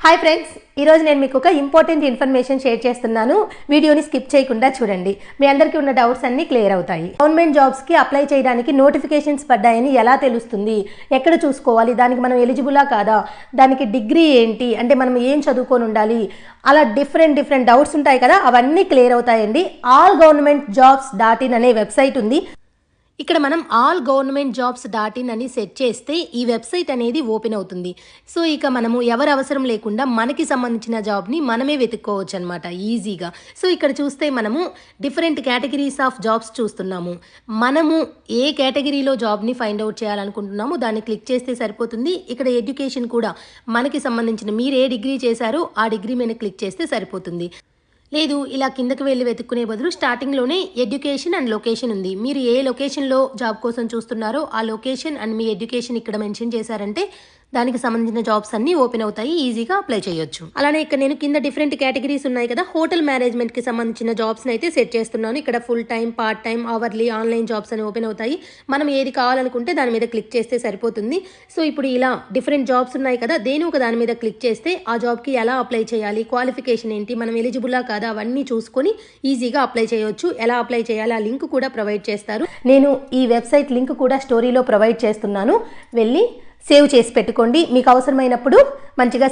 Hi friends, ఈరోజు నేను మీకు ఒక ఇంపార్టెంట్ ఇన్ఫర్మేషన్ షేర్ చేస్తున్నాను. వీడియోని స్కిప్ చేయకుండా చూడండి. మీ అందరికీ ఉన్న డౌట్స్ అన్నీ క్లియర్ అవుతాయి. గవర్నమెంట్ జాబ్స్కి అప్లై చేయడానికి నోటిఫికేషన్స్ పడ్డాయని ఎలా తెలుస్తుంది, ఎక్కడ చూసుకోవాలి, దానికి మనం ఎలిజిబులా కాదా, దానికి డిగ్రీ ఏంటి, అంటే మనం ఏం చదువుకొని ఉండాలి, అలా డిఫరెంట్ డౌట్స్ ఉంటాయి కదా, అవన్నీ క్లియర్ అవుతాయండి. allgovernmentjobs.in అనే వెబ్సైట్ ఉంది. ఇక్కడ మనం allgovernmentjobs.in అని సెట్ చేస్తే ఈ వెబ్సైట్ అనేది ఓపెన్ అవుతుంది. సో ఇక మనము ఎవరు అవసరం లేకుండా మనకి సంబంధించిన జాబ్ని మనమే వెతుక్కోవచ్చు అనమాట ఈజీగా. సో ఇక్కడ చూస్తే మనము డిఫరెంట్ కేటగిరీస్ ఆఫ్ జాబ్స్ చూస్తున్నాము. మనము ఏ కేటగిరీలో జాబ్ని ఫైండ్ అవుట్ చేయాలనుకుంటున్నామో దాన్ని క్లిక్ చేస్తే సరిపోతుంది. ఇక్కడ ఎడ్యుకేషన్ కూడా మనకి సంబంధించిన మీరు ఏ డిగ్రీ చేశారో ఆ డిగ్రీ మీద క్లిక్ చేస్తే సరిపోతుంది. లేదు ఇలా కిందకి వెళ్ళి వెతుక్కునే బదులు స్టార్టింగ్లోనే ఎడ్యుకేషన్ అండ్ లొకేషన్ ఉంది. మీరు ఏ లొకేషన్లో జాబ్ కోసం చూస్తున్నారో ఆ లొకేషన్ అండ్ మీ ఎడ్యుకేషన్ ఇక్కడ మెన్షన్ చేశారంటే దానికి సంబంధించిన జాబ్స్ అన్నీ ఓపెన్ అవుతాయి, ఈజీగా అప్లై చేయొచ్చు. అలానే ఇక్కడ నేను కింద డిఫరెంట్ కేటగిరీస్ ఉన్నాయి కదా, హోటల్ మేనేజ్మెంట్కి సంబంధించిన జాబ్స్ని అయితే సెట్ చేస్తున్నాను. ఇక్కడ full time, part time, hourly, online jobs అని ఓపెన్ అవుతాయి. మనం ఏది కావాలనుకుంటే దాని మీద క్లిక్ చేస్తే సరిపోతుంది. సో ఇప్పుడు ఇలా డిఫరెంట్ జాబ్స్ ఉన్నాయి కదా, దేని ఒక దాని మీద క్లిక్ చేస్తే ఆ జాబ్కి ఎలా అప్లై చేయాలి, క్వాలిఫికేషన్ ఏంటి, మనం ఎలిజిబులా కాదా అవన్నీ చూసుకొని ఈజీగా అప్లై చేయొచ్చు. ఎలా అప్లై చేయాలి ఆ లింక్ కూడా ప్రొవైడ్ చేస్తారు. నేను ఈ వెబ్సైట్ లింక్ కూడా స్టోరీలో ప్రొవైడ్ చేస్తున్నాను, వెళ్ళి సేవ్ చేసి పెట్టుకోండి. మీకు అవసరమైనప్పుడు మంచిగా